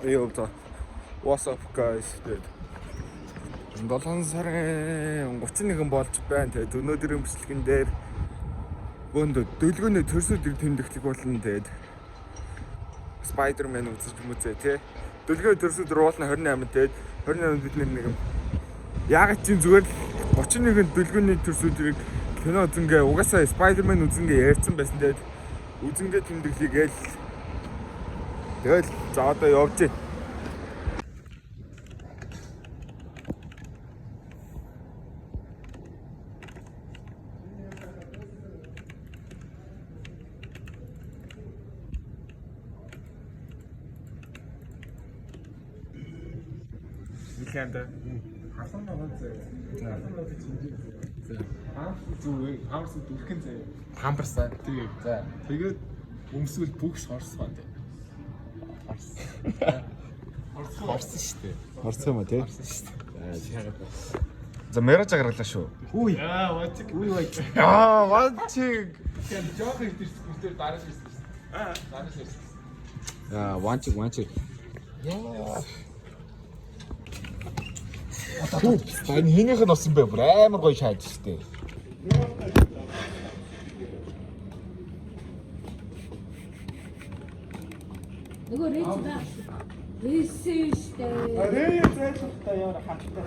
Yo, what's up guys? 7 сарын 31 болж байна. Тэгээд өнөөдрийн бичлэгэн дээр бөөнд дөлгөөний төрсөд тэмдэглэх болно. Тэгээд Spider-Man үзэж мүзээ тий. Дөлгөөний төрсөд руулна 28-нд тэгээд 28-нд бид нэг яг чинь зүгээр 31-нд дөлгөөний төрсөдрийг кино үзэнгээ угаасаа Spider-Man үзэнгээ ярьсан байсан. Тэгээд үзэнгээ тэмдэглэе гээл. Тэгэл за одоо явж байна. Никэнда хасан байгаа зэ. Хасан байгаа чинь зэ. Хамс дүрхэн зэ. Хамбарсаа. Тэгээ. За. Тэгээд өмсвөл бүгш хорсгоо дээ. Хорсон шүү дээ. Хорсон юм аа тий. Хорсон шүү дээ. За мэрэж агарлаа шүү. Хүй. Ватик. Үгүй ватик. Ватик. Кэн жоох ирдэр дараал ирсэн шүү. Дараал ирсэн. Ватик. Яа. Энэ хинийх нь болсон бэ? Бүр амар гоё шааж штэ. Нөгөө рэйч ба. Рэйштэй. Рэйч зайлхтаа яа хаттай.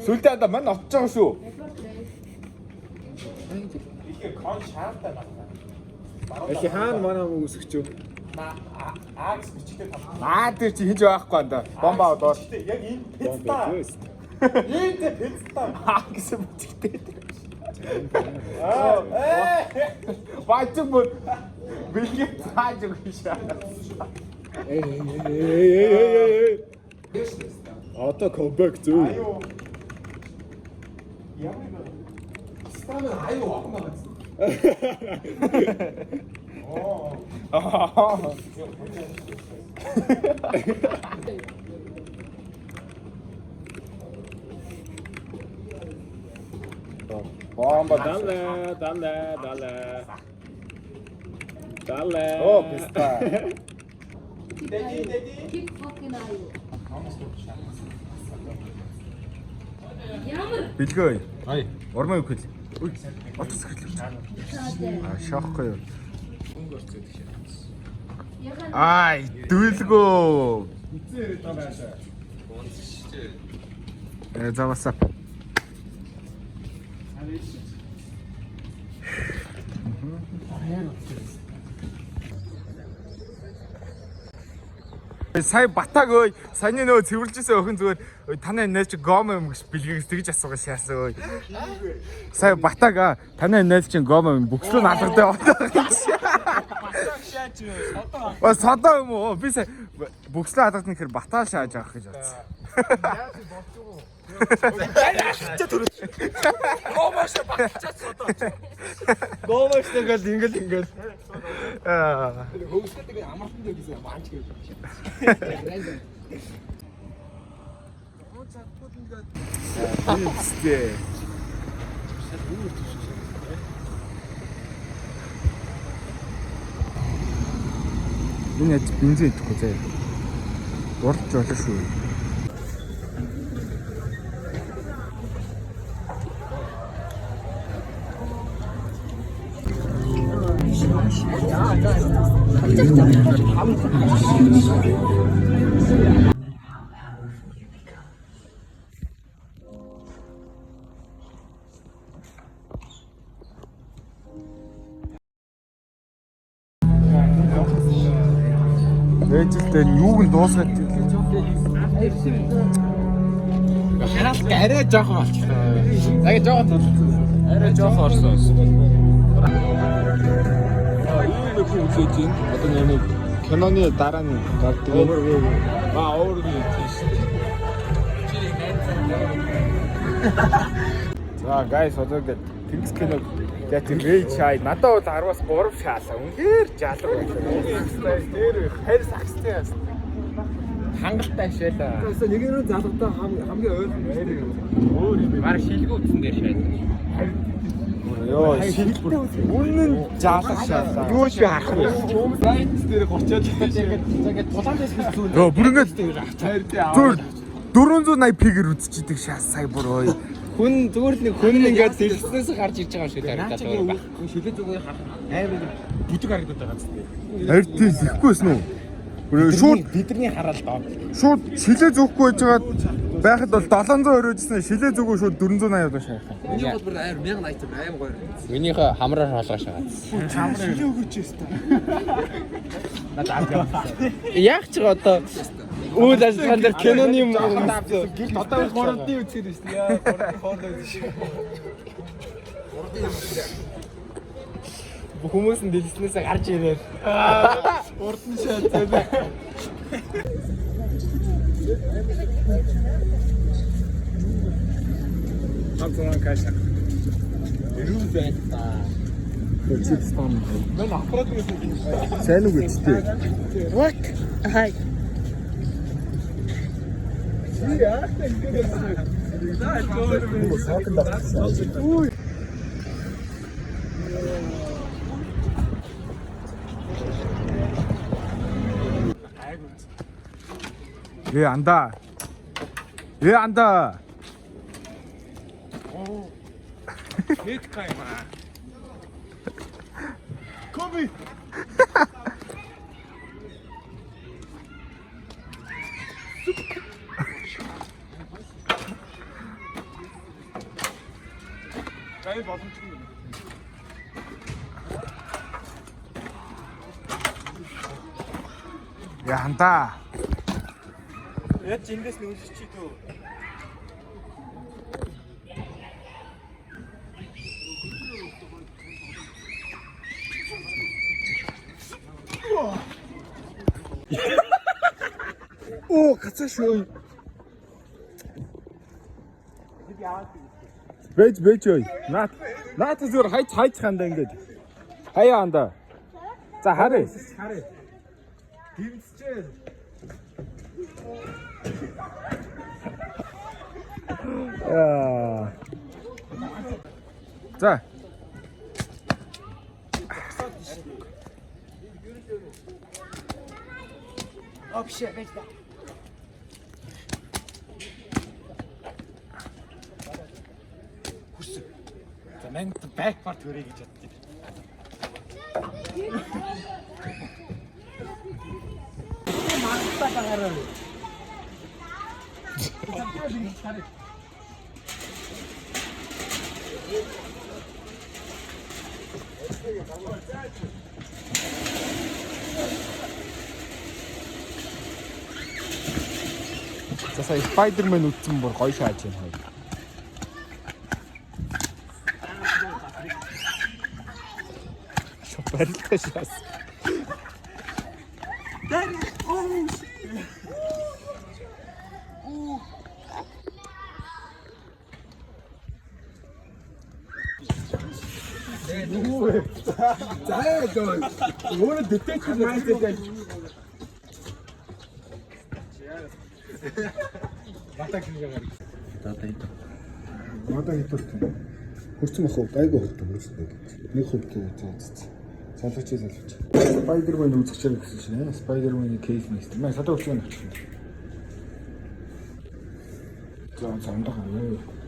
Сүлдээ ада мань очиж байгаа шүү. Ихе кон шаардаа байна. Эхи хаана манай үсгч юу? Аагс бичтэй тав. Дээр чи хийж байхгүй анда. Бомба доо. Яг энэ пицта. Энд пицта. Аагс бичтэй. Бачиг мод бэлгээ цааж өгч шаа. Одоо комбек зөө. Ямар стан аюу ахмаа. Бомба дале. О, писта. Keep fucking аю. Ямар Билгөө. Ай. Урмаа юу хэл. Үй. Отос хэлээ. Шахахгүй юу. Ай, дүүлгөө. Үцээ яриад байгаа байшаа. За васап. Сая батаг ơi, саяны нөө цэвэрлжсэн өхөн зүгээр танай найз чи гомо юм гэж бэлгээс тэгж асуугаа шаасан ơi. Сая батаг танай найз чи гомо юм бүхлөө алгадаа байна. Содоо юм уу? Би сая бүхлөө алгадна гэхээр батаа шааж авах гэж бодсон. Яаж болчихгоо? Яа төрөж. Гомош батчаа содоо. Гомош тэгэл ингээл. Хөөсөд тэгээ амарсан дээ гэсэн маанч гэж. Үстэй. Энэ бензин идэхгүй заа. Уралж болно шүү. Ээжтэй юуг нь дуусгаад хэлж Хараас арай жоохон болчихлоо. Яг жоохон арай жоохон орсон. Ийм үзэж ин одоо нэг киноны дараа нь гардаг. Овер тийш. За guys одоо ингээд Тэнгис киног яг тийм рейд шай надад бол 10-аас 3 шаалаа. Үнэхээр жалга байлаа. Дээр хайр сакстай яасан. Хангалттай шайлаа. Тэгээс нэгэн залгатай хамгийн ойрхон өөр юм. Бараг шилгүү утсан дээр шайлаа. Йоо, үнэн жаалах шаалаа. Юу ч би харах юм. Райтс дээр 30-аад ингээд тулаан дэс гэж зүйл. Йоо, бүр ингээд зүгээр 480 пигэр үзчихийдэг шаас сая бүр ой. Хүн зүгээр л нэг хүн ингээд дэлгэснээс гарч ирж байгаа юм шиг харагдаад байна. Шилээ зүгээр харах амар бүдэг харагдаад байгаа зү. Харин тийм зэхгүйсэн үү? Шууд Бидний хараал доо. шууд шилээ зөөхгүй байж байгаа байхад бол 720 өжсөн шилээ зөөгөө шууд 480 удаа шаах. Миний бол бүр амар 1080 амар гоё. Минийхээ хамраар хоолгоож байгаа. Шилээ өгөөч өстө. Яг ч одоо үйл ажиллагаан дээр киноны юм Гэл одоо 3D үзэхэд биш үү? Яа 3D хоолой биш. хүмүүс нь дэлгэснээс гарч ирээд. Урд нь шаацаа. Хамтран каша. Эрүүл байна. Өчигд спам. Мөн аппарат гэсэн. Сайн уу гэжтэй. What? Хай. Саатан давтсан. 안다. 얘 안다. Хэдкай маа. Коби. Гай боломжгүй. 얘 안다. Яд эндээс нь үлсч чи дөө. Оо, гацаашгүй. Бэж ой. Наад зүгээр хайж хандаа ингээд. Хаяа андаа. За харъя. Гимсчээ. 야. 자. Вообще бэжда. Хүс. За манд бэкпарт хөрэй гэж бодчих. За сая Spider-Man үзсэн бүр гоё шааж байна. Барилга шаас. За өөрөө детектив майндтай. Батаг хийж байгаа. Надад хитэрсэн. Хөрцөн ах уу гайгүй хөлтөө үздэг. Нэг хөлтөө заац. Салгаж. Spider-Man үзэж байгаа гэсэн чинь Spider-Man-ы кейс нэгс. Маа садаа өчгөн авчих. За замдаа хаа.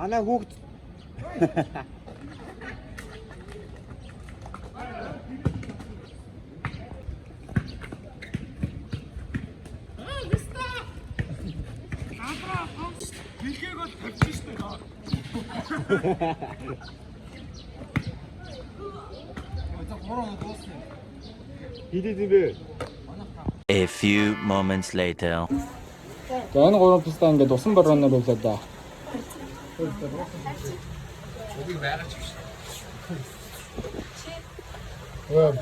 Манай хүүхд Хэлхийг бол тавьчих шүү дээ. Хилээд юм бэ? A few moments later. За энэ 3 пистаа ингээд усан баруунаар үлээ да.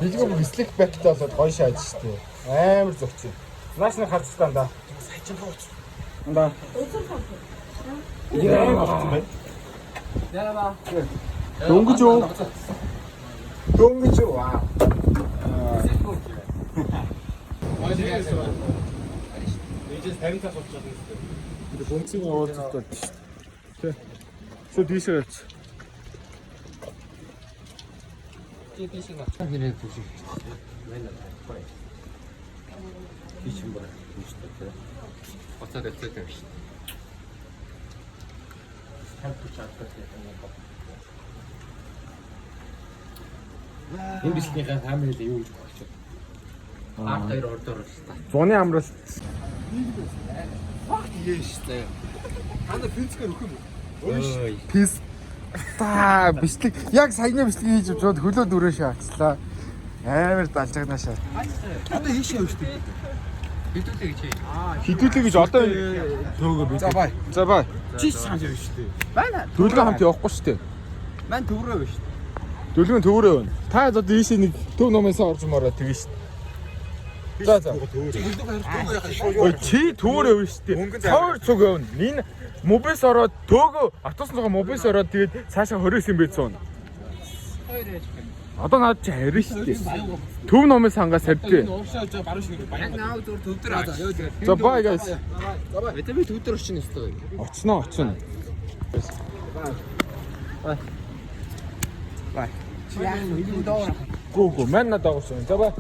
Бэлгүү бислэх байттай болоод гоё шааж штэ. Амар зөвч юм. Нааш нэг харц таа да. Сайчин хооч. Да. Яа. Дөнгөж юу? Дөнгөж юу? Вау. Ээжээс 50 цаас болчиход байна. 근데 봉치가 어디서 저 뒤에서 했지. Энэ бичлэгийнхаа хаамрыг юу гэж багч. Арт хоёр ордоор л та. Зуны амраас Яаштай. Ана физикээр өгөх юм уу? пис та бичлэг яг саяны бичлэг хийж авчод хөлөө дүрээ шаачлаа. Амар далж байгнашаа. Одоо хийшээ шүү дээ. Хэдүүлээ гэж. Хідүүлээ гэж одоо Төөгөө би. За бай. За бай. Чи санаж байна шүү дээ. Байна. Дөлгөө хамт явахгүй шүү дээ. Ман төврөө байна шүү дээ. Дөлгөө төвөрөө байна. Та одоо ийшээ нэг төв номоос орж мороо тэгэн шүү дээ. За за. Ой чи төвөрөө байна шүү дээ. Цоор цуг явна. Энэ мобис ороод төөгөө автобусныхаа мобис ороод тэгээд цаашаа 20 юм бийцэн. Одоо наад чи харин шүү дээ. Төв номоос хангаас савдээ. Уушааж баруун шиг баян. Наа зөв төвдөр аа. За бай guys. За бай. Бид төвдөр очно өстой. Очно. Чи яах вэ? Илүү доор. Гүү мэн надад агуулсан. За бай.